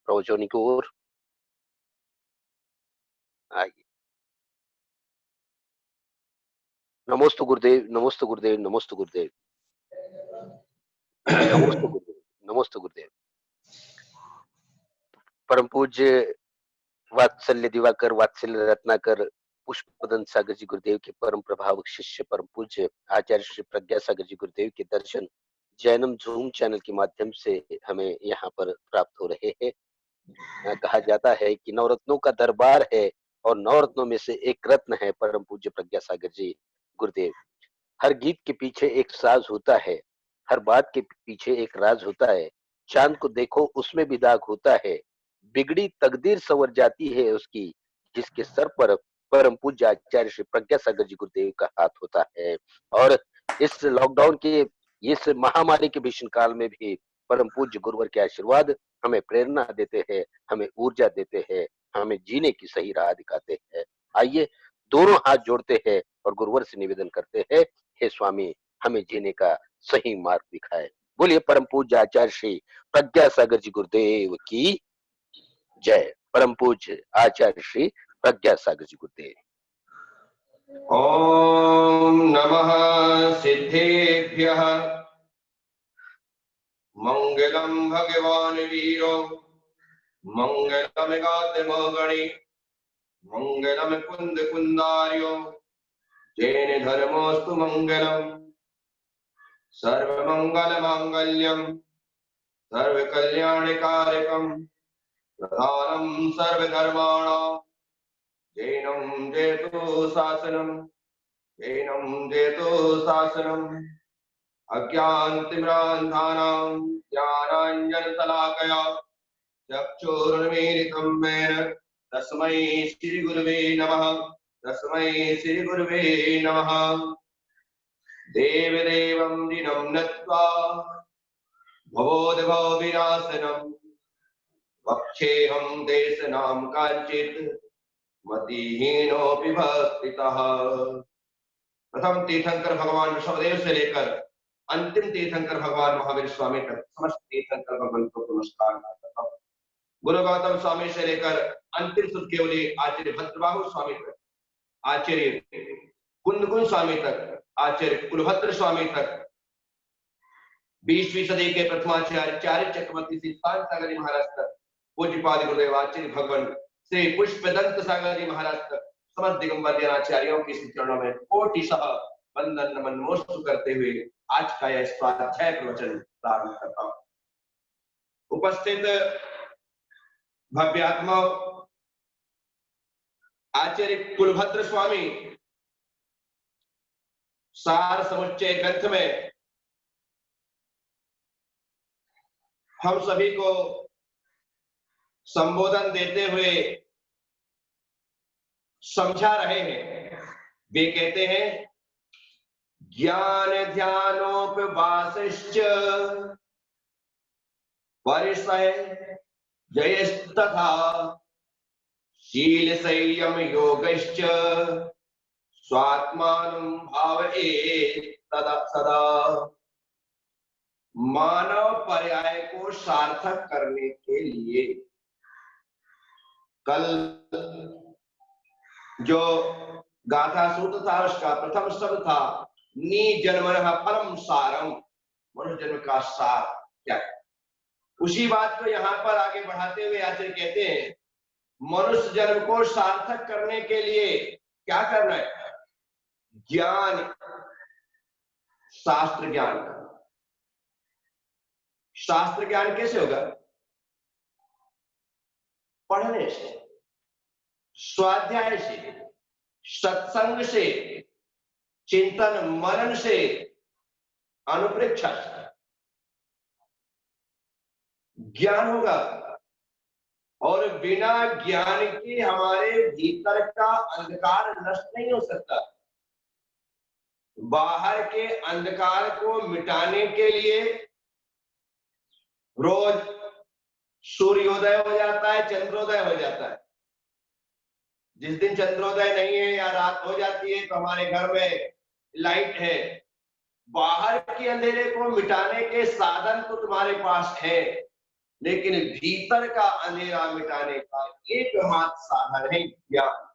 प्रवचनों की ओर आइए। नमोस्तु गुरुदेव, नमोस्तु गुरुदेव, नमोस्तु गुरुदेव, नमोस्तु गुरुदेव, नमोस्तु गुरुदेव। परम पूज्य वात्सल्य दिवाकर, वात्सल्य रत्नाकर, पुष्पदन सागर जी गुरुदेव के परम प्रभावक शिष्य परम पूज्य आचार्य श्री प्रज्ञा सागर जी गुरुदेव के दर्शन जैनम जूम चैनल के माध्यम से हमें यहाँ पर प्राप्त हो रहे हैं। कहा जाता है कि नवरत्नों का दरबार है और नवरत्नों में से एक रत्न है परम पूज्य प्रज्ञा सागर जी गुरुदेव। हर गीत के पीछे एक साज होता है, हर बात के पीछे एक राज होता है। चांद को देखो उसमें भी दाग होता है, बिगड़ी तकदीर संवर जाती है उसकी, जिसके सर पर परम पूज्य आचार्य श्री प्रज्ञा सागर जी गुरुदेव का हाथ होता है। और इस लॉकडाउन के इस महामारी के भीषण काल में भी परम पूज्य गुरुवर के आशीर्वाद हमें प्रेरणा देते हैं, हमें ऊर्जा देते हैं, हमें जीने की सही राह दिखाते हैं। आइए दोनों हाथ जोड़ते हैं और गुरुवर से निवेदन करते हैं, हे स्वामी हमें जीने का सही मार्ग दिखाए। बोलिए परम पूज्य आचार्य श्री प्रज्ञा सागर जी गुरुदेव की जय। परम पूज्य आचार्य श्री प्रज्ञा सागर जी गुरुदेव। ओम नमः सिद्धेभ्यः मंगलम भगवान वीरो मंगलम गातमगणि मंगलम कुंद कुंदार्यो जैन धर्मोस्तु मंगलम सर्वमंगल मांगल्यम सर्वकल्याणकारकम प्रधानम सर्वधर्माणां जैनम जयतु शासनम जैनम जयतु शासनम अज्ञानतिम्रान्धानां ज्ञानाञ्जनशलाकया चक्षुरुन्मीलितं येन तस्मै श्रीगुरुवे नमः। तस्मै श्रीगुरुवे नमः। देवदेवं दिनं नत्वा भवोद्भवविनाशनं वक्षेऽहं देशनां काञ्चित् मतिहीनोऽपि भक्तितः। प्रथम तीर्थंकर भगवान ऋषभदेव से लेकर अंतिम तीर्थंकर भगवान महावीर स्वामी तक समस्त तीर्थंकर भगवान को नमस्कार करता हूं। गुरु गौतम स्वामी से लेकर अंतिम सुध केवली आचार्य भद्रबाहु स्वामी तक, आचार्य कुंदकुंज स्वामी तक, आचार्य कुलभद्र स्वामी तक, 20वीं सदी के प्रथमाचार्य चार्य चक्रवर्ती श्री शांत सागर जी महाराज तक, पूज्यपाद गुरुदेव आचार्य भगवान श्री पुष्पदंत सागर जी महाराज तक, समस्त दिगंबर आचार्यों के चरणों में कोटिशः वंदन नमन नमोस्तु करते हुए आज का यह स्वाध्याय प्रवचन प्रारंभ करता हूं। उपस्थित भव्यात्मा आचार्य कुलभद्र स्वामी सार समुच्चय ग्रंथ में हम सभी को संबोधन देते हुए समझा रहे हैं। वे कहते हैं ज्ञान ध्यानोपवासश्च परिसय जयस्तथा शील संयम योगश्च स्वात्मानं भावयेत् तदा सदा। मानव पर्याय को सार्थक करने के लिए कल जो गाथा सूत्र था उसका प्रथम शब्द था नी जन्मनः परम सारम, मनुष्य जन्म का सार क्या है। उसी बात को यहाँ पर आगे बढ़ाते हुए आचार्य कहते हैं मनुष्य जन्म को सार्थक करने के लिए क्या करना है? ज्ञान, शास्त्र ज्ञान। शास्त्र ज्ञान कैसे होगा? पढ़ने से, स्वाध्याय से, सत्संग से, चिंतन मनन से, अनुप्रेक्षा से ज्ञान होगा। और बिना ज्ञान के हमारे भीतर का अंधकार नष्ट नहीं हो सकता। बाहर के अंधकार को मिटाने के लिए रोज सूर्योदय हो जाता है, चंद्रोदय हो जाता है। जिस दिन चंद्रोदय नहीं है या रात हो जाती है तो हमारे घर में लाइट है। बाहर के अंधेरे को मिटाने के साधन तो तुम्हारे पास है, लेकिन भीतर का अंधेरा मिटाने का एकमात्र साधन है ज्ञान।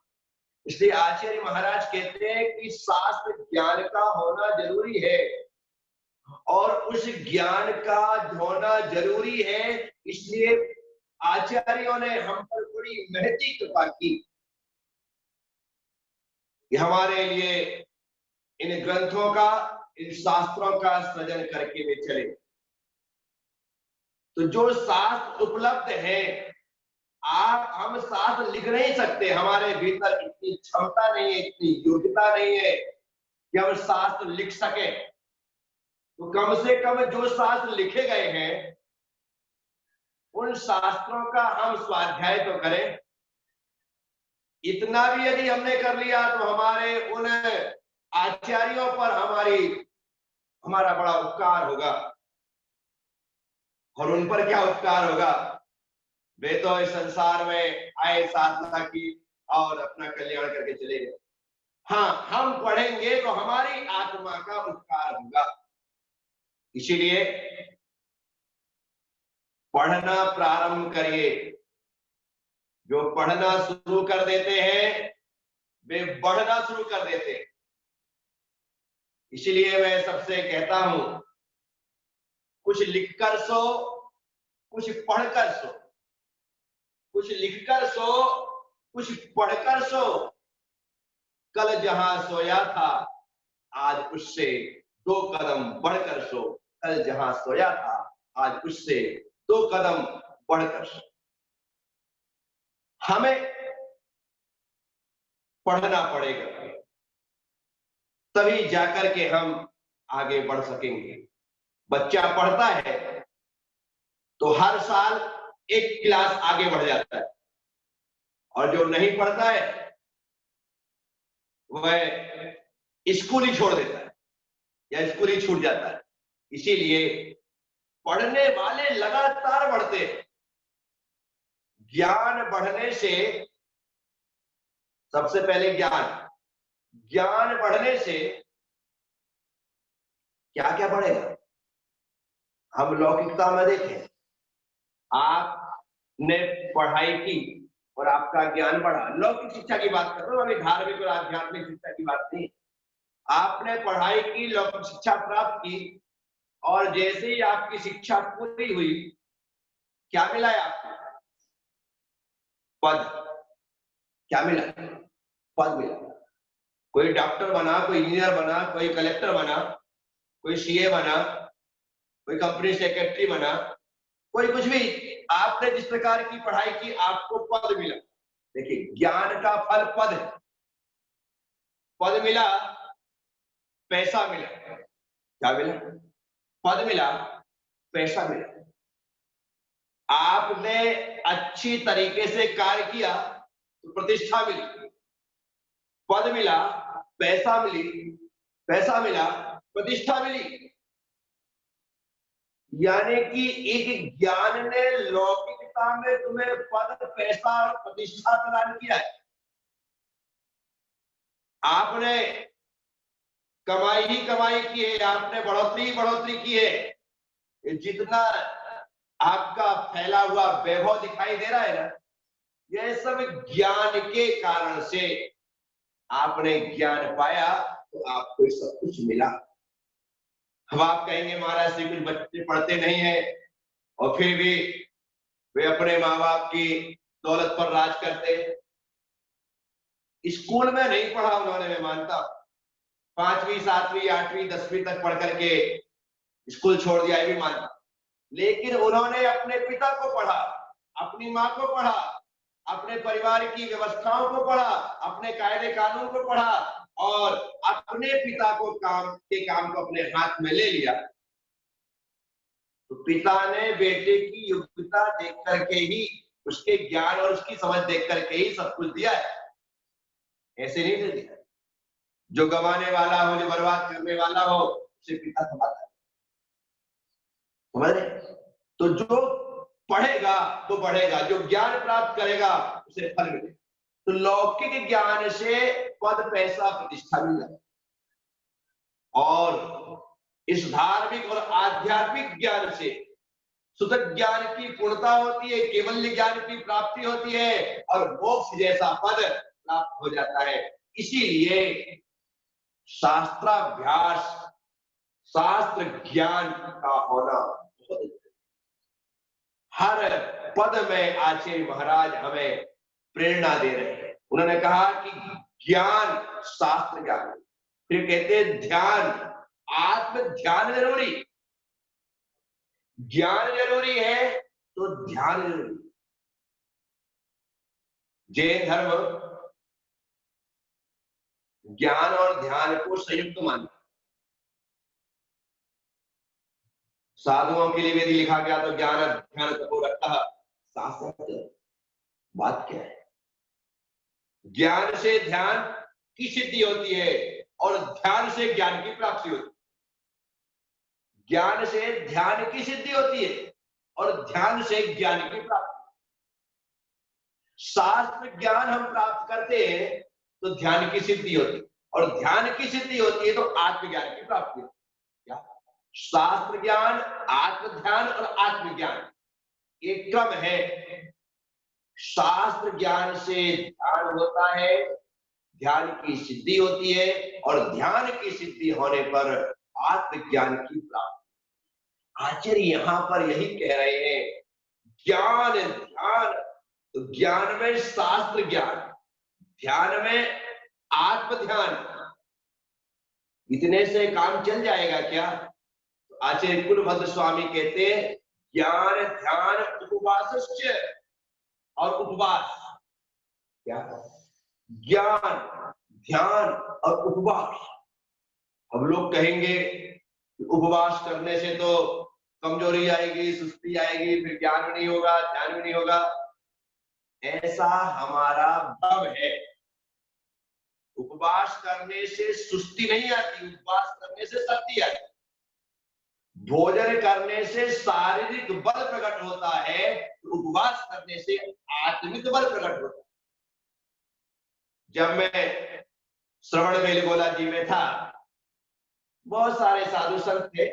इसलिए आचार्य महाराज कहते हैं कि शास्त्र ज्ञान का होना जरूरी है, और उस ज्ञान का होना जरूरी है। इसलिए आचार्यों ने हम पर बड़ी महती कृपा की कि हमारे लिए इन ग्रंथों का, इन शास्त्रों का सृजन करके वे चले। तो जो शास्त्र उपलब्ध है, हम शास्त्र लिख नहीं सकते, हमारे भीतर इतनी क्षमता नहीं है, इतनी योग्यता नहीं है कि हम शास्त्र लिख सके। तो कम से कम जो शास्त्र लिखे गए हैं उन शास्त्रों का हम स्वाध्याय तो करें। इतना भी यदि हमने कर लिया तो हमारे उन आचार्यों पर हमारा बड़ा उपकार होगा। और उन पर क्या उपकार होगा? वे तो इस संसार में आए, साधना की और अपना कल्याण करके चले गए। हाँ, हम पढ़ेंगे तो हमारी आत्मा का उपकार होगा। इसीलिए पढ़ना प्रारंभ करिए। जो पढ़ना शुरू कर देते हैं वे बढ़ना शुरू कर देते हैं। इसलिए मैं सबसे कहता हूं, कुछ लिखकर सो, कुछ पढ़कर सो। कुछ लिखकर सो, कुछ पढ़कर सो। कल जहां सोया था आज उससे 2 कदम बढ़कर सो। कल जहां सोया था आज उससे 2 कदम बढ़कर सो। हमें पढ़ना पड़ेगा, तभी जाकर के हम आगे बढ़ सकेंगे। बच्चा पढ़ता है तो हर साल 1 क्लास आगे बढ़ जाता है, और जो नहीं पढ़ता है वह स्कूल ही छोड़ देता है या स्कूल ही छूट जाता है। इसीलिए पढ़ने वाले लगातार बढ़ते हैं। ज्ञान बढ़ने से, सबसे पहले ज्ञान बढ़ने से क्या क्या बढ़ेगा? हम लौकिकता में देखें, आपने पढ़ाई की और आपका ज्ञान बढ़ा। लौकिक शिक्षा की बात कर रहा हूं, अभी धार्मिक और आध्यात्मिक शिक्षा की बात नहीं। आपने पढ़ाई की, लौकिक शिक्षा प्राप्त की, और जैसे ही आपकी शिक्षा पूरी हुई, क्या मिला है आपको? पद। क्या मिला? पद मिला। कोई डॉक्टर बना, कोई इंजीनियर बना, कोई कलेक्टर बना, कोई सीए बना, कोई कंपनी सेक्रेटरी बना, कोई कुछ भी। आपने जिस प्रकार की पढ़ाई की आपको पद मिला। देखिए, ज्ञान का फल पद है। पद मिला, पैसा मिला। क्या मिला? पद मिला, पैसा मिला। आपने अच्छी तरीके से कार्य किया तो प्रतिष्ठा मिली। पद मिला, पैसा मिला, प्रतिष्ठा मिली। यानी कि एक ज्ञान ने लौकिकता में तुम्हें पद, पैसा और प्रतिष्ठा प्रदान किया है। आपने कमाई ही कमाई की है, आपने बढ़ोतरी की है। जितना आपका फैला हुआ वैभव दिखाई दे रहा है ना, यह सब ज्ञान के कारण से आपने ज्ञान पाया तो आपको सब कुछ मिला। अब आप कहेंगे महाराज श्री कुछ बच्चे पढ़ते नहीं है और फिर भी वे अपने माँ बाप की दौलत पर राज करते। स्कूल में नहीं पढ़ा उन्होंने, मैं मानता हूं। 5वीं 7वीं 8वीं 10वीं तक पढ़ करके स्कूल छोड़ दिया, ये भी मानता। लेकिन उन्होंने अपने पिता को पढ़ा, अपनी माँ को पढ़ा, अपने परिवार की व्यवस्थाओं को पढ़ा, अपने कायदे कानून को पढ़ा, और अपने पिता को काम को अपने हाथ में ले लिया। तो पिता ने बेटे की योग्यता देख करके ही, उसके ज्ञान और उसकी समझ देख करके ही सब कुछ दिया है, ऐसे नहीं दे दिया। जो गंवाने वाला हो, जो बर्बाद करने वाला हो, उसे पिता कमाता है। समझ रहे? तो जो पढ़ेगा तो बढ़ेगा, जो ज्ञान प्राप्त करेगा उसे फल मिलेगा। तो लौकिक ज्ञान से पद, पैसा, प्रतिष्ठा मिला, और इस धार्मिक और आध्यात्मिक ज्ञान से सुतक ज्ञान की पूर्णता होती है, केवल ज्ञान की प्राप्ति होती है और मोक्ष जैसा पद प्राप्त हो जाता है। इसीलिए शास्त्राभ्यास, शास्त्र ज्ञान का होना बहुत जरूरी है। हर पद में आचार्य महाराज हमें प्रेरणा दे रहे हैं। उन्होंने कहा कि ज्ञान शास्त्र ज्ञान, फिर कहते हैं ध्यान, आत्म ध्यान जरूरी, ज्ञान जरूरी है तो ध्यान जरूरी। जैन धर्म ज्ञान और ध्यान को संयुक्त मानता है। साधुओं के लिए यदि लिखा गया तो ज्ञान ध्यान को रखता है, शास्त्र बात क्या है? ज्ञान से ध्यान की सिद्धि होती है और ध्यान से ज्ञान की प्राप्ति होती है। ज्ञान से ध्यान की सिद्धि होती है और ध्यान से ज्ञान की प्राप्ति। शास्त्र ज्ञान हम प्राप्त करते हैं तो ध्यान की सिद्धि होती है और ध्यान की सिद्धि होती है तो आत्मज्ञान की प्राप्ति होती है। क्या? शास्त्र ज्ञान, आत्म ध्यान और आत्मज्ञान एक क्रम है। शास्त्र ज्ञान से ध्यान होता है, ध्यान की सिद्धि होती है और ध्यान की सिद्धि होने पर आत्मज्ञान की प्राप्ति। आचार्य यहां पर यही कह रहे हैं, ज्ञान ध्यान, तो ज्ञान में शास्त्र ज्ञान, ध्यान में आत्म ध्यान, इतने से काम चल जाएगा क्या? तो आचार्य कुलभद्र स्वामी कहते हैं ज्ञान ध्यान उपवासस्य, और उपवास क्या? ज्ञान ध्यान और उपवास। अब लोग कहेंगे उपवास करने से तो कमजोरी आएगी, सुस्ती आएगी, फिर ज्ञान भी नहीं होगा, ध्यान भी नहीं होगा। ऐसा हमारा भ्रम है। उपवास करने से सुस्ती नहीं आती, उपवास करने से शक्ति आती। भोजन करने से शारीरिक बल प्रकट होता है, उपवास करने से आत्मिक बल प्रकट होता है। जब मैं श्रवण बेलगोला जी में था, बहुत सारे साधु संत थे,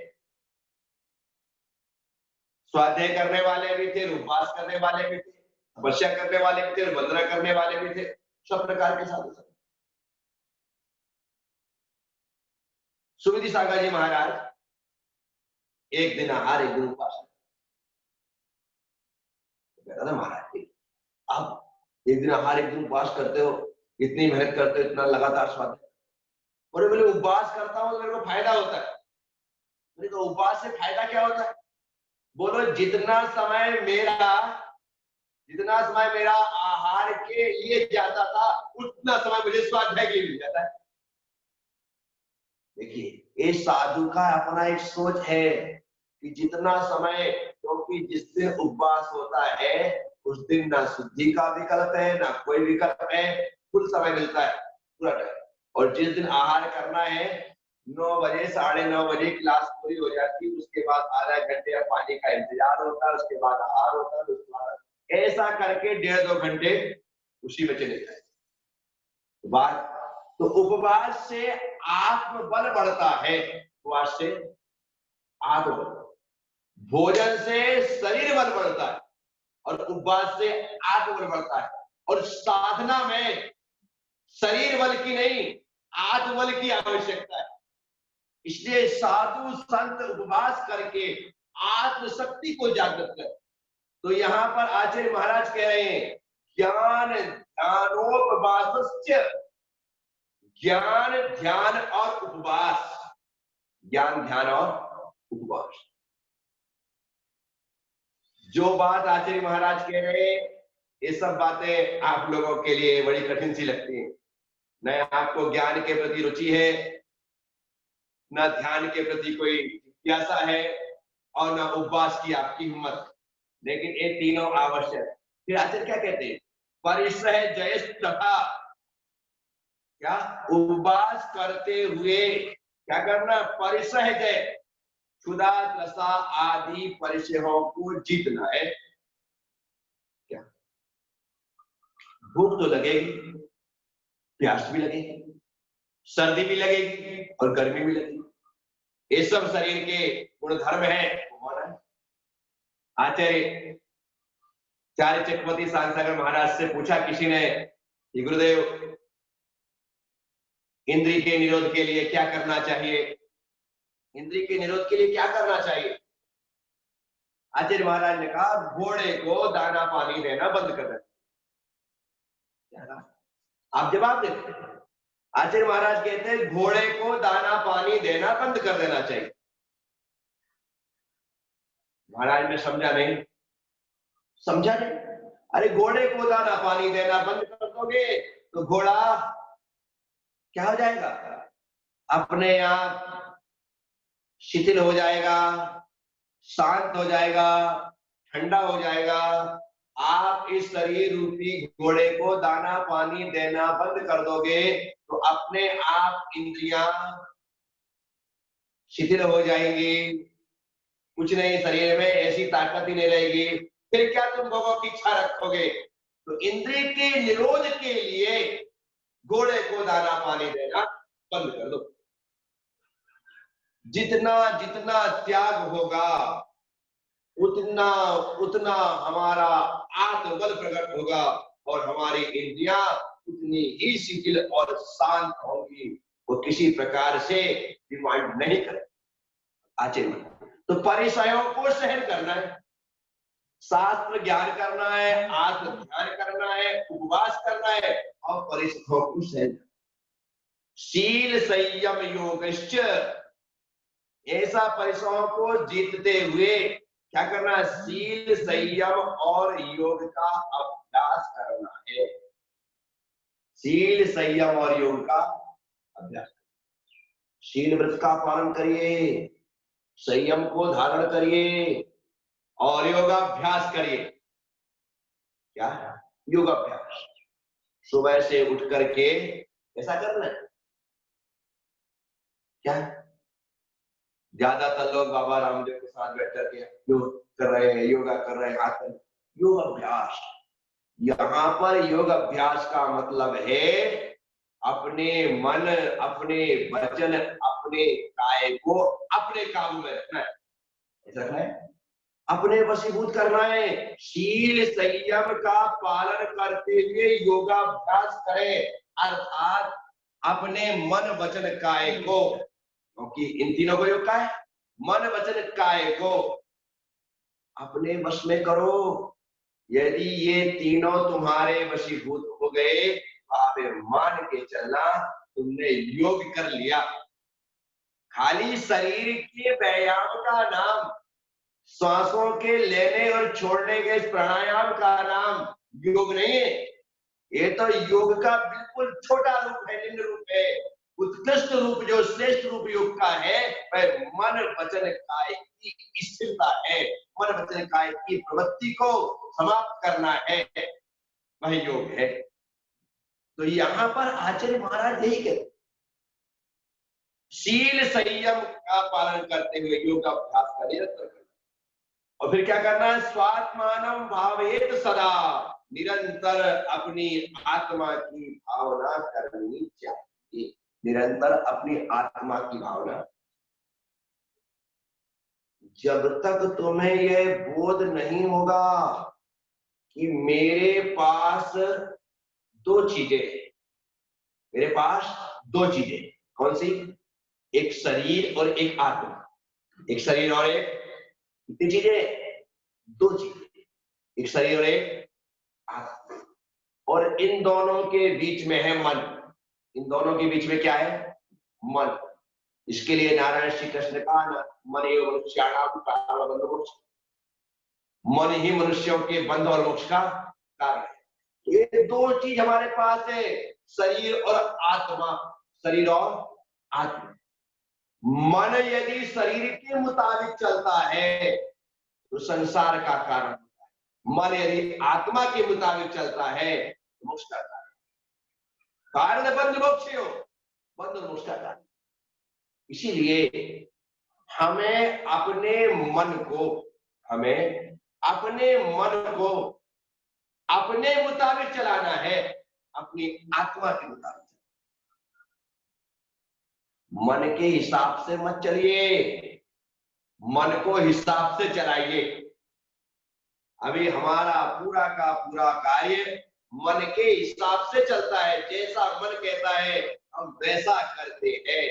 स्वाध्याय करने वाले भी थे, उपवास करने वाले भी थे, तपस्या करने वाले भी थे, वंदना करने वाले भी थे, सब प्रकार के साधु संत। सुविधि सागर जी महाराज एक दिन आहार एक दिन उपवास। कहता था महाराज आप एक दिन आहार एक दिन उपवास करते हो, इतनी मेहनत करते हो, इतना लगातार स्वाध्याय, और बोले उपवास करता हूं तो मेरे को फायदा होता है। बोले तो उपवास से फायदा क्या होता है? बोलो जितना समय मेरा आहार के लिए जाता था, उतना समय मुझे स्वाध्याय के लिए मिल जाता है। देखिए ये साधु का अपना एक सोच है कि जितना समय, क्योंकि जिस दिन उपवास होता है उस दिन ना शुद्धि का विकल्प है, ना कोई विकल्प है, फुल समय मिलता है, पूरा टाइम। और जिस दिन आहार करना है 9 बजे 9:30 बजे क्लास पूरी हो जाती है, उसके बाद आधा घंटे पानी का इंतजार होता है, उसके बाद आहार होता है, उसके बाद ऐसा करके 1.5-2 घंटे उसी में चले जाए। तो उपवास से आत्मबल बढ़ता है, उपवास से आत्मबल, भोजन से शरीर बल बढ़ता है और उपवास से आत्मबल बढ़ता है। और साधना में शरीर बल की नहीं, आत्मबल की आवश्यकता है। इसलिए साधु संत उपवास करके आत्मशक्ति को जागृत कर। तो यहाँ पर आचार्य महाराज कह रहे हैं ज्ञान ध्यानोपवासस्य, ज्ञान ध्यान और उपवास, ज्ञान ध्यान और उपवास। जो बात आचार्य महाराज कह रहे हैं ये सब बातें आप लोगों के लिए बड़ी कठिन सी लगती हैं। न आपको ज्ञान के प्रति रुचि है, न ध्यान के प्रति कोई जिज्ञासा है और न उपवास की आपकी हिम्मत, लेकिन ये तीनों आवश्यक है। फिर आचार्य क्या कहते हैं? परिश्रह जयस तथा, क्या उपवास करते हुए क्या करना? परिश्रह जय, क्षुधा त्रसा आदि परिश्रहों को जीतना है। क्या भूख तो लगेगी, प्यास भी लगेगी, सर्दी भी लगेगी और गर्मी भी लगेगी, ये सब शरीर के गुण धर्म है, होना है। आचार्य चार्य चक्रवर्ती सांसागर महाराज से पूछा किसी ने कि गुरुदेव इंद्रिय के निरोध के लिए क्या करना चाहिए, इंद्रिय के निरोध के लिए क्या करना चाहिए? आचार्य महाराज ने कहा घोड़े को दाना पानी देना बंद कर देना। आप जवाब देते, आचार्य महाराज कहते हैं घोड़े को दाना पानी देना बंद कर देना चाहिए। महाराज ने समझा नहीं, समझा नहीं। अरे घोड़े को दाना पानी देना बंद कर दोगे तो घोड़ा क्या हो जाएगा? अपने आप शिथिल हो जाएगा, शांत हो जाएगा, ठंडा हो जाएगा। आप इस शरीर रूपी घोड़े को दाना पानी देना बंद कर दोगे तो अपने आप इंद्रियां शिथिल हो जाएंगी, कुछ नहीं, शरीर में ऐसी ताकत ही नहीं रहेगी। फिर क्या तुम भोगों की इच्छा रखोगे? तो इंद्रिय के निरोध के लिए घोड़े को दाना पानी देना बंद कर दो। जितना जितना त्याग होगा उतना उतना हमारा आत्मबल प्रकट होगा और हमारी इंद्रियां उतनी ही शिथिल और शांत होंगी। वो किसी प्रकार से डिमांड नहीं करे। आचरण तो परिचयों को सहन करना है, शास्त्र ज्ञान करना है, आत्म ध्यान करना है, उपवास करना है और परिस्थितियों को सहन। शील संयम योगश्च, ऐसा परिश्रमों को जीतते हुए क्या करना है? शील संयम और योग का अभ्यास करना है। शील संयम और योग का अभ्यास। शील व्रत का पालन करिए, संयम को धारण करिए और योगाभ्यास करिए। क्या? योगाभ्यास। सुबह से उठ करके ऐसा करना है। क्या? ज्यादातर लोग बाबा रामदेव के साथ बैठ करके योग कर रहे हैं, योगा कर रहे हैं, हाथ कर योग अभ्यास। यहाँ पर योग अभ्यास का मतलब है अपने मन, अपने वचन, अपने काय को अपने काबू में रखना है। रखना है, अपने वशीभूत करना है। शील संयम का पालन करते हुए योगाभ्यास करें, अर्थात अपने मन वचन काय को, क्योंकि इन तीनों को योग का है, मन वचन काय को अपने वश में करो। यदि ये तीनों तुम्हारे वशीभूत हो गए, आप मान के चलना तुमने योग कर लिया। खाली शरीर के व्यायाम का नाम, श्वासों के लेने और छोड़ने के इस प्राणायाम का नाम योग नहीं है। ये तो योग का बिल्कुल छोटा रूप है, निम्न रूप है। उत्कृष्ट रूप, जो श्रेष्ठ रूप योग का है, वह मन वचन काय की स्थिरता है। मन वचन काय की प्रवृत्ति को समाप्त करना है, वह योग है। तो यहाँ पर आचार्य महाराज यही कहते, शील संयम का पालन करते हुए योग अभ्यास का निरंतर करना। और फिर क्या करना है? स्वात्मानं भावेत सदा, निरंतर अपनी आत्मा की भावना करनी चाहिए। निरंतर अपनी आत्मा की भावना। जब तक तुम्हें यह बोध नहीं होगा कि मेरे पास दो चीजें हैं, मेरे पास दो चीजें, कौन सी? एक शरीर और एक आत्मा। एक शरीर और एक, कितनी चीजें? दो चीजें, एक शरीर और एक आत्मा। और इन दोनों के बीच में है मन। इन दोनों के बीच में क्या है? मन। इसके लिए नारायण श्री कृष्ण का मन एवं मनुष्याणाम कारण बंध मोक्ष, मन ही मनुष्यों के बंध और मोक्ष का कारण है। ये दो चीज हमारे पास है, शरीर और आत्मा। शरीर और आत्मा। मन यदि शरीर के मुताबिक चलता है तो संसार का कारण होता है। मन यदि आत्मा के मुताबिक चलता है तो मोक्ष का कारण। कारण बंध मोक्ष हो, बंध और मोक्ष का कारण। इसीलिए हमें अपने मन को अपने मुताबिक चलाना है, अपनी आत्मा के मुताबिक। मन के हिसाब से मत चलिए, मन को हिसाब से चलाइए। अभी हमारा पूरा का पूरा कार्य मन के हिसाब से चलता है, जैसा मन कहता है हम वैसा करते हैं।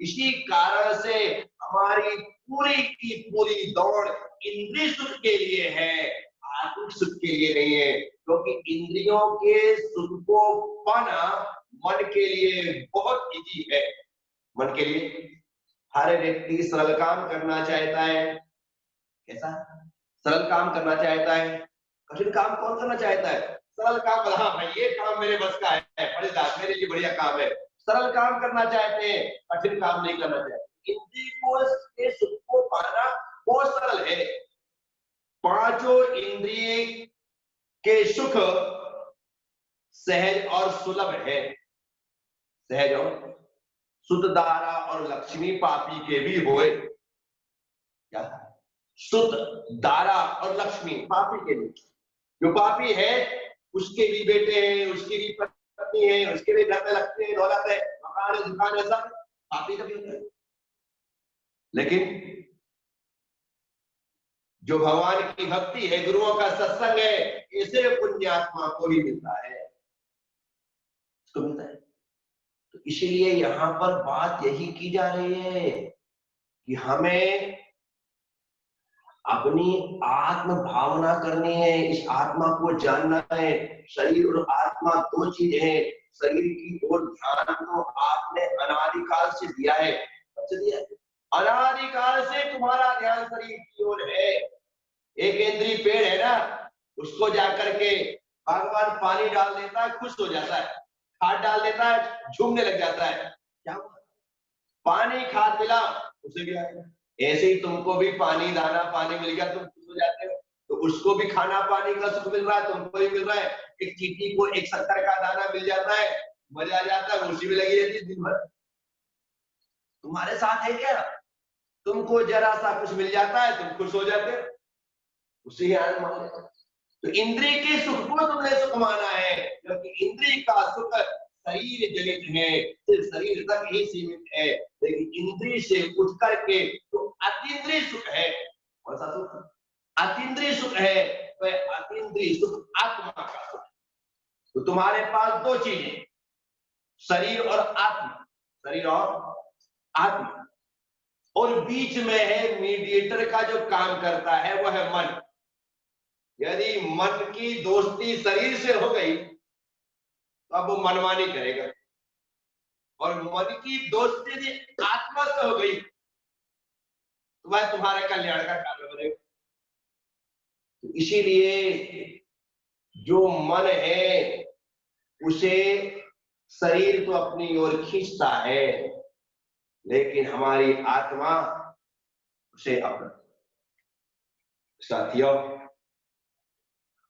इसी कारण से हमारी पूरी की पूरी दौड़ इंद्रिय सुख के लिए है, आत्मिक सुख के लिए नहीं है। क्योंकि इंद्रियों के सुख को पाना मन के लिए बहुत इजी है। मन के लिए हर व्यक्ति सरल काम करना चाहता है। कैसा सरल काम करना चाहता है? कठिन काम कौन करना चाहता है? सरल काम, हाँ भाई ये काम मेरे बस का है, फलदार मेरे लिए बढ़िया काम है। सरल काम करना चाहते हैं, कठिन काम नहीं करना चाहते। इंद्रिय को के सुख को पाना बहुत सरल है। पांचों इंद्रिय के सुख सहज और सुलभ है। सहज और शुद्ध धारा और लक्ष्मी पापी के भी होए। क्या? शुद्ध धारा और लक्ष्मी पापी के भी। जो पापी है उसके भी बेटे हैं, उसकी भी पत्नी है, उसके भी घर में लगते हैं, दौलत है, मकान है, दुकान है, सब पापी का भी होता है। लेकिन जो भगवान की भक्ति है, गुरुओं का सत्संग है, इसे पुण्यात्मा को भी मिलता है, इसको मिलता है। तो इसीलिए यहाँ पर बात यही की जा रही है कि हमें अपनी आत्म भावना करनी है, इस आत्मा को जानना है। शरीर और आत्मा दो चीज है। शरीर की ओर ध्यान तो आपने अनादिकाल से दिया है, अनादिकाल से तुम्हारा ध्यान शरीर की ओर है। एक इंद्री पेड़ है ना, उसको जाकर के भगवान पानी डाल देता है, खुश हो जाता है, खाद डाल देता है, झूमने लग जाता है। क्या पानी खाद मिला उसे भी आएगा। ऐसे ही तुमको भी पानी दाना पानी मिल गया, तुम खुश हो जाते हो। तो उसको भी खाना पानी का सुख मिल रहा है, तुमको भी मिल रहा है। एक चींटी को एक शक्कर का दाना मिल जाता है, मजा आ जाता है, उसी में लगी रहती है दिन भर। तुम्हारे साथ है क्या? तुमको जरा सा कुछ मिल जाता है, तुम खुश हो जाते हो, उसी आनंद मान लेते। तो इंद्रिय के सुख को तुमने सुख माना है, क्योंकि इंद्रिय का सुख शरीर जनित है, सिर्फ शरीर तक ही सीमित है। लेकिन इंद्रिय से उठ करके तो अतीन्द्रिय सुख है। कौन सा सुख? अतीन्द्रिय सुख है। तो अतीन्द्रिय सुख आत्मा का सुख। तो तुम्हारे पास दो चीजें, शरीर और आत्मा, शरीर और आत्मा, और बीच में है मीडिएटर का जो काम करता है, वह है मन। यदि मन की दोस्ती शरीर से हो गई तो अब वो मनमानी करेगा, और मन की दोस्ती यदि आत्मा से हो गई तो वह तुम्हारे कल्याण का कारण बनेगा। तो इसीलिए जो मन है उसे शरीर तो अपनी ओर खींचता है, लेकिन हमारी आत्मा उसे अपना। साथियों,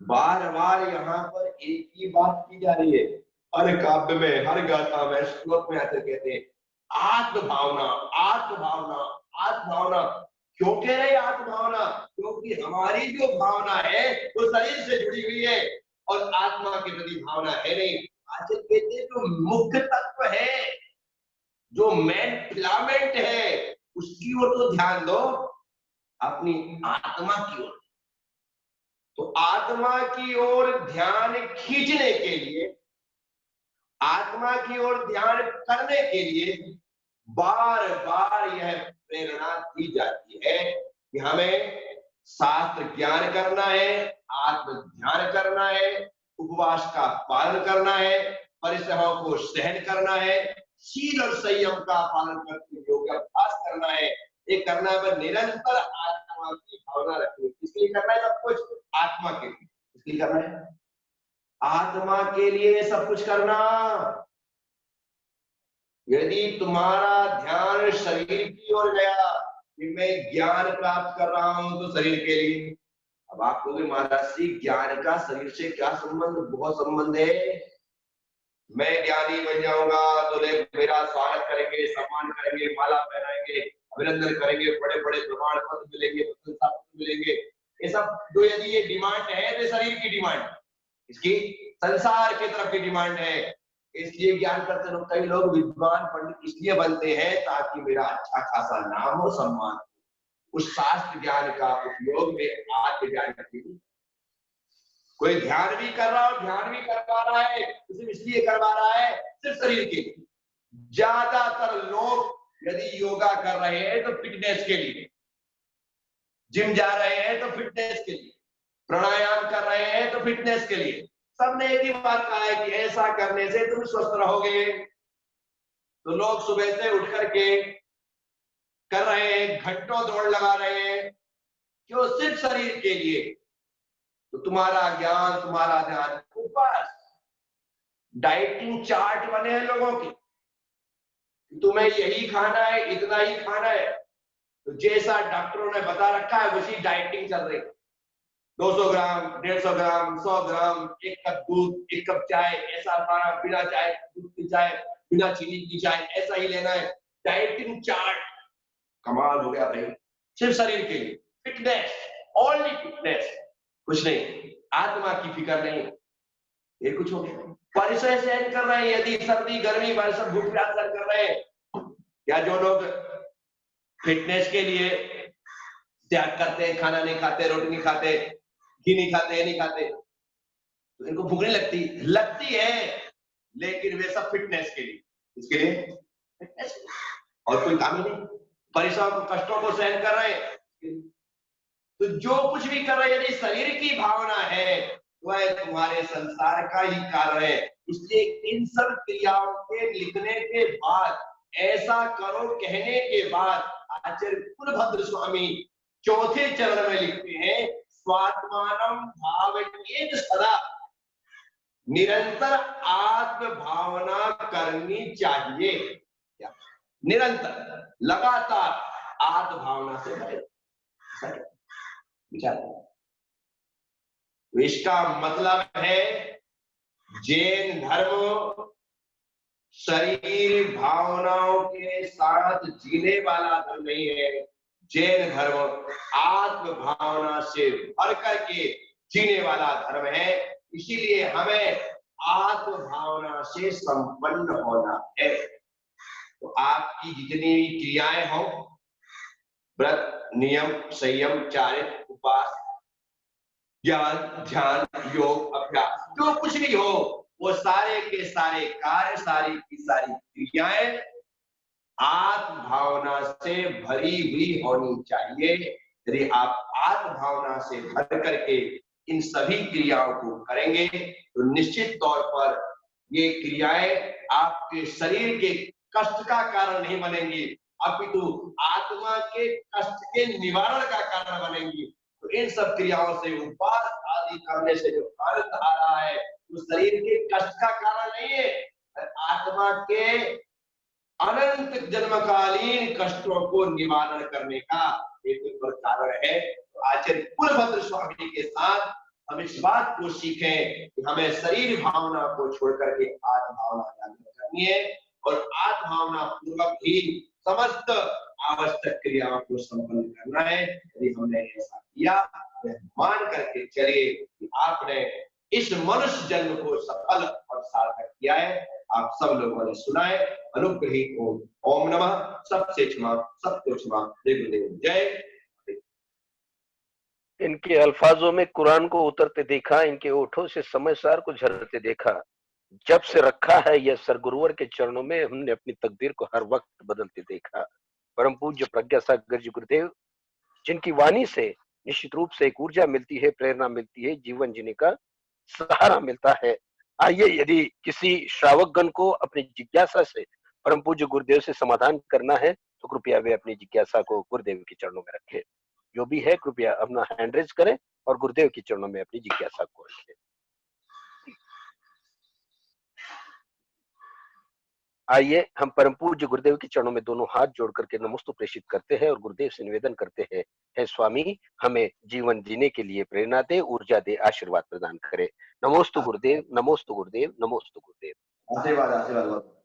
बार बार यहाँ पर एक ही बात की जा रही है। हर काव्य में, हर गाथा में, श्लोक में आते कहते हैं आत्म भावना, आत्म भावना, आत्म भावना। क्यों कह रहे आत्म भावना? क्योंकि हमारी जो भावना है वो शरीर से जुड़ी हुई है और आत्मा के प्रति भावना है नहीं। आजकल कहते हैं जो मुख्य तत्व है, जो मेन फिलामेंट है, उसकी ओर तो ध्यान दो, अपनी आत्मा की ओर। तो आत्मा की ओर ध्यान खींचने के लिए, आत्मा की ओर ध्यान करने के लिए बार बार यह प्रेरणा दी जाती है कि हमें शास्त्र ज्ञान करना है, आत्म ध्यान करना है, उपवास का पालन करना है, परिश्रमों को सहन करना है, शील और संयम का पालन करके योगाभ्यास करना है। ये करना है, निरंतर आत्मा की भावना रखनी। किसके लिए करना है सब कुछ? आत्मा के लिए। किसके लिए करना है? आत्मा के लिए सब कुछ करना। यदि तुम्हारा ध्यान शरीर की ओर गया कि मैं ज्ञान प्राप्त कर रहा हूं तो शरीर के लिए, अब आप कहोगे महाराज जी ज्ञान का शरीर से क्या संबंध? बहुत संबंध है। मैं ज्ञानी बन जाऊंगा तो लोग मेरा स्वागत करेंगे, सम्मान करेंगे, माला पहनाएंगे, अभिनंदन करेंगे, बड़े बड़े प्रमाण पत्र मिलेंगे, प्रशंसा पत्र मिलेंगे। ये सब जो यदि ये डिमांड है तो शरीर की डिमांड, इसकी संसार की तरफ की डिमांड है। इसलिए ज्ञान करते लोग, कई लोग विद्वान पंडित इसलिए बनते हैं ताकि मेरा अच्छा खासा नाम हो, सम्मान। उस शास्त्र ज्ञान का उपयोग में आत्म ज्ञान करती। कोई ध्यान भी कर रहा हो, ध्यान भी करवा रहा है, सिर्फ इसलिए करवा रहा है सिर्फ शरीर के लिए। ज्यादातर लोग यदि योगा कर रहे हैं तो फिटनेस के लिए, जिम जा रहे हैं तो फिटनेस के लिए, प्राणायाम कर रहे हैं तो फिटनेस के लिए। सबने एक ही बात कहा है कि ऐसा करने से तुम स्वस्थ रहोगे। तो लोग सुबह से उठ करके कर रहे हैं, घंटों दौड़ लगा रहे हैं, क्यों? सिर्फ शरीर के लिए। तो तुम्हारा ज्ञान, तुम्हारा ध्यान ऊपर। डाइटिंग चार्ट बने हैं लोगों के, तुम्हें यही खाना है, इतना ही खाना है, तो जैसा डॉक्टरों ने बता रखा है वैसी डाइटिंग चल रही है। 200 ग्राम, 150 ग्राम, 100 ग्राम, 1 कप दूध, 1 कप चाय, ऐसा खाना, बिना चाय दूध की चाय, बिना चीनी की चाय, ऐसा ही लेना है। डाइटिंग चार्ट कमाल हो गया भाई, सिर्फ शरीर के लिए। फिटनेस, ओनली फिटनेस, कुछ नहीं, आत्मा की फिक्र नहीं। ये कुछ हो गया। परिसर सहन कर रहे हैं, यदि सर्दी गर्मी वर्षा भूख प्यास सहन कर रहे हैं, या जो लोग फिटनेस के लिए त्याग करते हैं, खाना नहीं खाते, रोटी नहीं खाते, घी नहीं खाते, ये नहीं खाते, तो इनको भूख नहीं लगती? लगती है, लेकिन वे सब फिटनेस के लिए। इसके लिए फिटनेस, और कोई काम ही नहीं। परिश्रम को, कष्टों को सहन कर रहे हैं, तो जो कुछ भी कर रहे हैं यदि शरीर की भावना है वह तुम्हारे संसार का ही कारण है। इसलिए इन सब क्रियाओं के लिखने के बाद, ऐसा करो कहने के बाद, आचार्य कुलभद्र स्वामी चौथे चरण में लिखते हैं, स्वात्मानम भावयेत सदा, निरंतर आत्म भावना करनी चाहिए। क्या? निरंतर, लगातार आत्म भावना से भरे विचार। तो इसका मतलब है जैन धर्म शरीर भावनाओं के साथ जीने वाला धर्म नहीं है। जैन धर्म आत्म भावना से भर करके जीने वाला धर्म है। इसीलिए हमें आत्म भावना से संपन्न होना है। तो आपकी जितनी क्रियाएं हो, व्रत, नियम, संयम, चारित्र, उपवास, ज्ञान, ध्यान, योग, अभ्यास, जो कुछ भी हो, वो सारे के सारे कार्य, सारी की सारी क्रियाएं आत्म भावना से भरी हुई होनी चाहिए। यदि आप आत्म भावना से भर करके इन सभी क्रियाओं को करेंगे तो निश्चित तौर पर ये क्रियाएं आपके शरीर के कष्ट का कारण नहीं बनेंगी, अपितु आत्मा के कष्ट के निवारण का कारण बनेंगी। तो इन सब क्रियाओं से, उपवास आदि करने से जो आनंद आ रहा है वो शरीर के कष्ट का कारण नहीं है, आत्मा के अनंत जन्मकालीन कष्टों को निवारण करने का एक कारण है। तो आचार्य कुलभद्र स्वामी के साथ हम इस बात को सीखें कि हमें शरीर भावना को छोड़ करके आत्म भावना जागृत करनी है, और आत्म भावना पूर्वक ही समस्त आवश्यक क्रियाओं को संपन्न करना है। यदि हमने ऐसा किया, मान करके चलिए कि आपने इस मनुष्य जन्म को सफल और सार्थक किया है। आप सब लोगों ने सुना है। अनुग्रहित ओम। ओम नमः। सबसे क्षमा, सबको क्षमा। देव जय। इनके अल्फाजों में कुरान को उतरते देखा, इनके होठों से समयसार को झरते देखा। जब से रखा है यह सरगुरुवर के चरणों में, हमने अपनी तकदीर को हर वक्त बदलते देखा। परम पूज्य प्रज्ञा सागर जी गुरुदेव, जिनकी वाणी से निश्चित रूप से एक ऊर्जा मिलती है, प्रेरणा मिलती है, जीवन जीने का सहारा मिलता है। आइए, यदि किसी श्रावकगण को अपनी जिज्ञासा से परम पूज्य गुरुदेव से समाधान करना है तो कृपया वे अपनी जिज्ञासा को गुरुदेव के चरणों में रखें। जो भी है कृपया अपना हैंड रेज करें और गुरुदेव के चरणों में अपनी जिज्ञासा को रखें। आइए हम परम पूज्य गुरुदेव के चरणों में दोनों हाथ जोड़ करके नमोस्तु प्रेषित करते हैं और गुरुदेव से निवेदन करते हैं, हे स्वामी, हमें जीवन जीने के लिए प्रेरणा दे, ऊर्जा दे, आशीर्वाद प्रदान करे। नमोस्तु गुरुदेव, नमोस्तु गुरुदेव, नमोस्तु गुरुदेव। आशीर्वाद, आशीर्वाद।